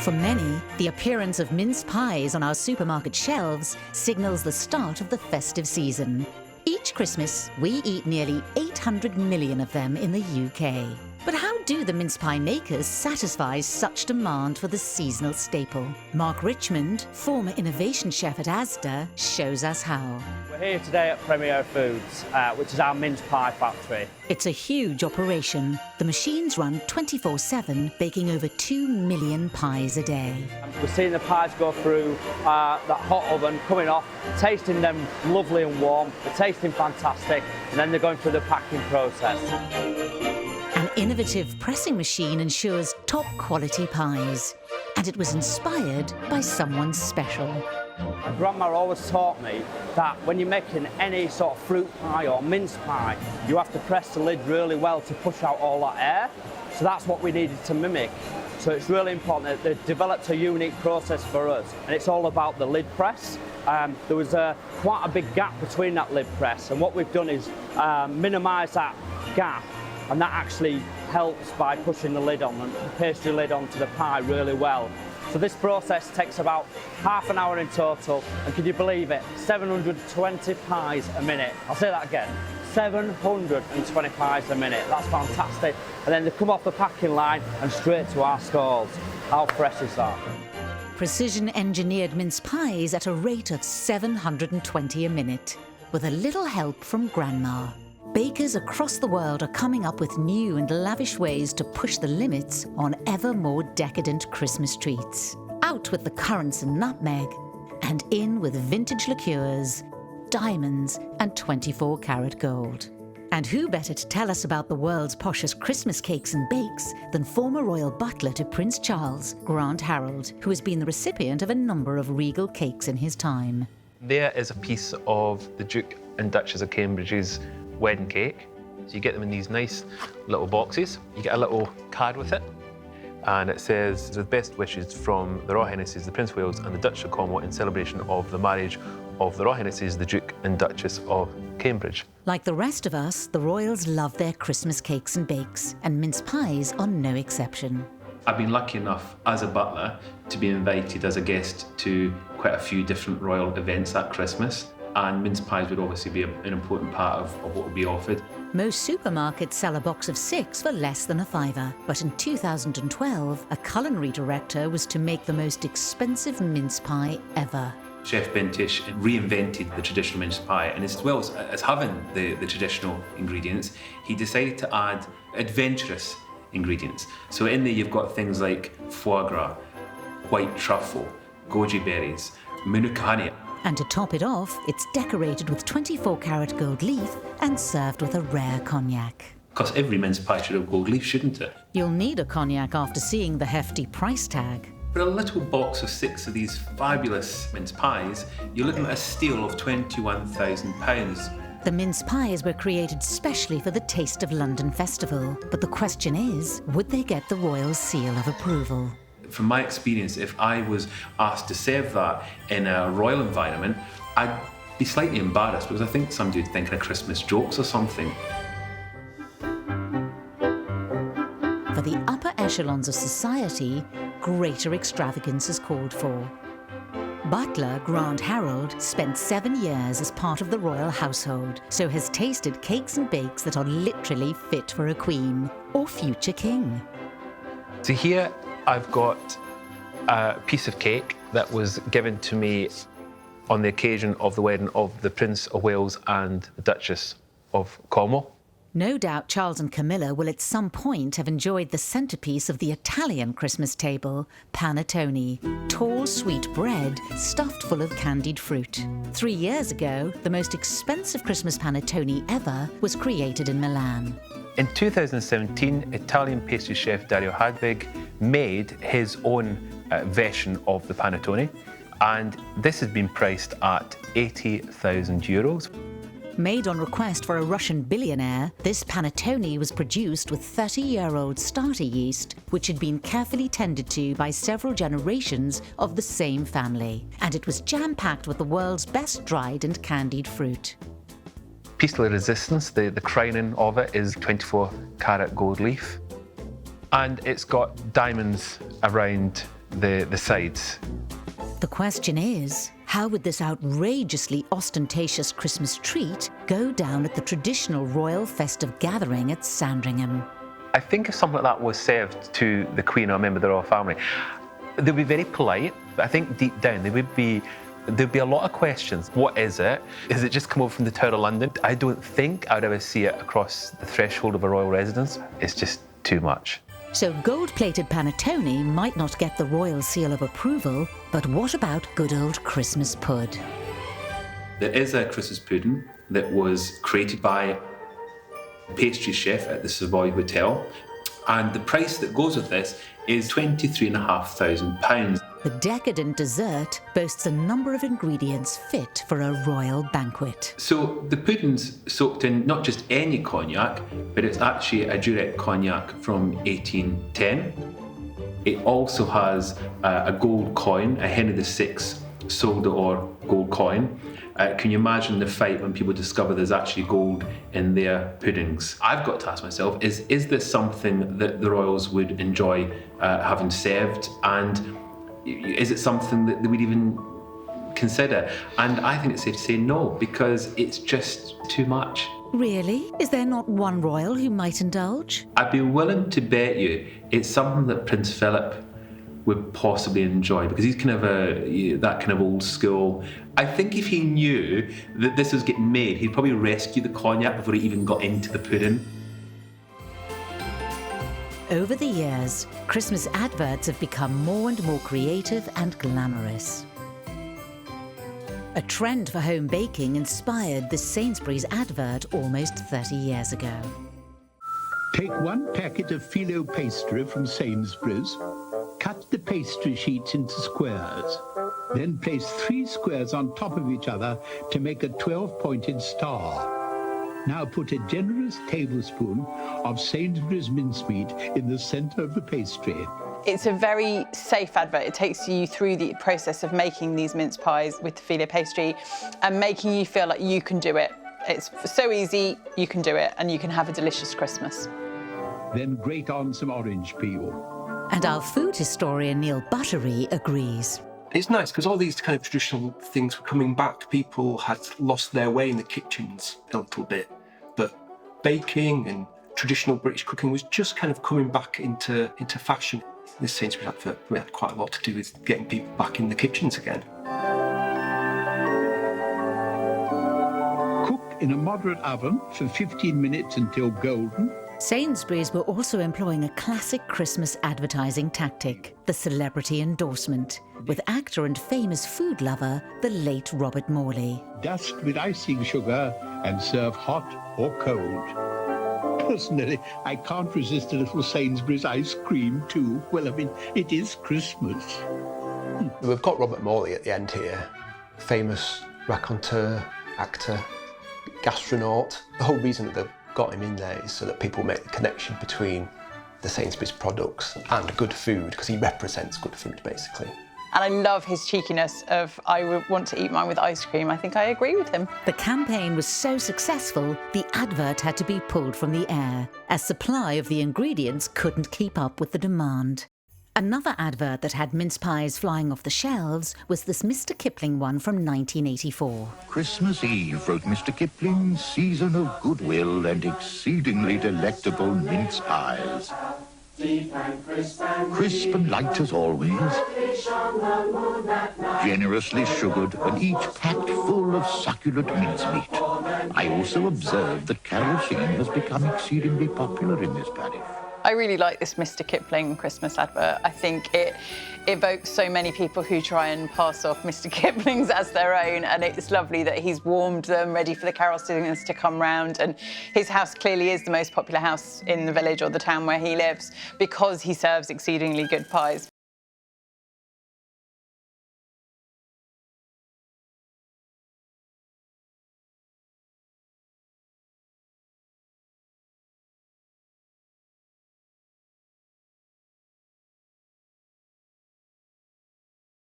For many, the appearance of mince pies on our supermarket shelves signals the start of the festive season. Each Christmas, we eat nearly 800 million of them in the UK. But how do the mince pie makers satisfy such demand for the seasonal staple? Mark Richmond, former innovation chef at Asda, shows us how. We're here today at Premier Foods, which is our mince pie factory. It's a huge operation. The machines run 24/7, baking over 2 million pies a day. We're seeing the pies go through that hot oven, coming off, tasting them lovely and warm, they're tasting fantastic, and then they're going through the packing process. An innovative pressing machine ensures top quality pies, and it was inspired by someone special. My grandma always taught me that when you're making any sort of fruit pie or mince pie, you have to press the lid really well to push out all that air. So that's what we needed to mimic. So it's really important that they've developed a unique process for us, and it's all about the lid press. There was quite a big gap between that lid press, and what we've done is minimise that gap, and that actually helps by pushing the lid on, the pastry lid onto the pie really well. So this process takes about half an hour in total, and can you believe it, 720 pies a minute. I'll say that again, 720 pies a minute, that's fantastic. And then they come off the packing line and straight to our stalls. How fresh is that? Precision engineered mince pies at a rate of 720 a minute, with a little help from Grandma. Bakers across the world are coming up with new and lavish ways to push the limits on ever more decadent Christmas treats. Out with the currants and nutmeg, and in with vintage liqueurs, diamonds, and 24-karat gold. And who better to tell us about the world's poshest Christmas cakes and bakes than former royal butler to Prince Charles, Grant Harold, who has been the recipient of a number of regal cakes in his time. There is a piece of the Duke and Duchess of Cambridge's wedding cake. So you get them in these nice little boxes. You get a little card with it, and it says, with best wishes from the Royal Highnesses, the Prince of Wales and the Duchess of Cornwall in celebration of the marriage of the Royal Highnesses, the Duke and Duchess of Cambridge. Like the rest of us, the royals love their Christmas cakes and bakes, and mince pies are no exception. I've been lucky enough as a butler to be invited as a guest to quite a few different royal events at Christmas. And mince pies would obviously be an important part of what would be offered. Most supermarkets sell a box of 6 for less than a £5, but in 2012, a culinary director was to make the most expensive mince pie ever. Chef Ben Tish reinvented the traditional mince pie, and as well as having the traditional ingredients, he decided to add adventurous ingredients. So in there you've got things like foie gras, white truffle, goji berries, manuka honey. And to top it off, it's decorated with 24-karat gold leaf and served with a rare cognac. Because every mince pie should have gold leaf, shouldn't it? You'll need a cognac after seeing the hefty price tag. For a little box of 6 of these fabulous mince pies, you're looking at a steal of £21,000. The mince pies were created specially for the Taste of London festival, but the question is, would they get the royal seal of approval? From my experience, if I was asked to serve that in a royal environment, I'd be slightly embarrassed because I think somebody would think of Christmas jokes or something. For the upper echelons of society, greater extravagance is called for. Butler Grant Harold spent 7 years as part of the royal household, so has tasted cakes and bakes that are literally fit for a queen or future king. So here I've got a piece of cake that was given to me on the occasion of the wedding of the Prince of Wales and the Duchess of Cornwall. No doubt Charles and Camilla will at some point have enjoyed the centrepiece of the Italian Christmas table, panettone, tall sweet bread stuffed full of candied fruit. 3 years ago, the most expensive Christmas panettone ever was created in Milan. In 2017, Italian pastry chef Dario Hadvig made his own version of the panettone, and this has been priced at €80,000. Made on request for a Russian billionaire, this panettone was produced with 30-year-old starter yeast, which had been carefully tended to by several generations of the same family. And it was jam-packed with the world's best dried and candied fruit. Piece de resistance, the crowning of it, is 24-karat gold leaf. And it's got diamonds around the sides. The question is, how would this outrageously ostentatious Christmas treat go down at the traditional royal festive gathering at Sandringham? I think if something like that was served to the Queen or a member of the royal family, they'd be very polite, but I think deep down there'd be a lot of questions. What is it? Is it just come over from the Tower of London? I don't think I'd ever see it across the threshold of a royal residence. It's just too much. So gold-plated panettone might not get the royal seal of approval, but what about good old Christmas pud? There is a Christmas pudding that was created by a pastry chef at the Savoy Hotel, and the price that goes with this is £23,500. The decadent dessert boasts a number of ingredients fit for a royal banquet. So the pudding's soaked in not just any cognac, but it's actually a Durek cognac from 1810. It also has a gold coin, a Henry VI Sol d'Or gold coin. Can you imagine the fight when people discover there's actually gold in their puddings? I've got to ask myself, is this something that the royals would enjoy having served? And is it something that they would even consider? And I think it's safe to say no, because it's just too much. Really? Is there not one royal who might indulge? I'd be willing to bet you it's something that Prince Philip would possibly enjoy, because he's kind of that kind of old school. I think if he knew that this was getting made, he'd probably rescue the cognac before he even got into the pudding. Over the years, Christmas adverts have become more and more creative and glamorous. A trend for home baking inspired the Sainsbury's advert almost 30 years ago. Take 1 packet of phyllo pastry from Sainsbury's. Cut the pastry sheets into squares. Then place 3 squares on top of each other to make a 12-pointed star. Now put a generous tablespoon of Sainsbury's mincemeat in the centre of the pastry. It's a very safe advert. It takes you through the process of making these mince pies with the phyllo pastry and making you feel like you can do it. It's so easy, you can do it, and you can have a delicious Christmas. Then grate on some orange peel. And our food historian Neil Buttery agrees. It's nice because all these kind of traditional things were coming back. People had lost their way in the kitchens a little bit, but baking and traditional British cooking was just kind of coming back into fashion. This Sainsbury's advert had quite a lot to do with getting people back in the kitchens again. Cook in a moderate oven for 15 minutes until golden. Sainsbury's were also employing a classic Christmas advertising tactic, the celebrity endorsement, with actor and famous food lover, the late Robert Morley. Dust with icing sugar and serve hot or cold. Personally, I can't resist a little Sainsbury's ice cream too. Well, I mean, it is Christmas. We've got Robert Morley at the end here, famous raconteur, actor, gastronaut. The whole reason that they've got him in there is so that people make the connection between the Sainsbury's products and good food, because he represents good food, basically. And I love his cheekiness of, I would want to eat mine with ice cream. I think I agree with him. The campaign was so successful, the advert had to be pulled from the air, as supply of the ingredients couldn't keep up with the demand. Another advert that had mince pies flying off the shelves was this Mr. Kipling one from 1984. Christmas Eve, wrote Mr. Kipling, season of goodwill and exceedingly delectable mince pies. Crisp and light as always, generously sugared and each packed full of succulent mincemeat. I also observed that carol singing has become exceedingly popular in this parish. I really like this Mr. Kipling Christmas advert. I think it evokes so many people who try and pass off Mr. Kipling's as their own, and it's lovely that he's warmed them, ready for the carol singers to come round. And his house clearly is the most popular house in the village or the town where he lives because he serves exceedingly good pies.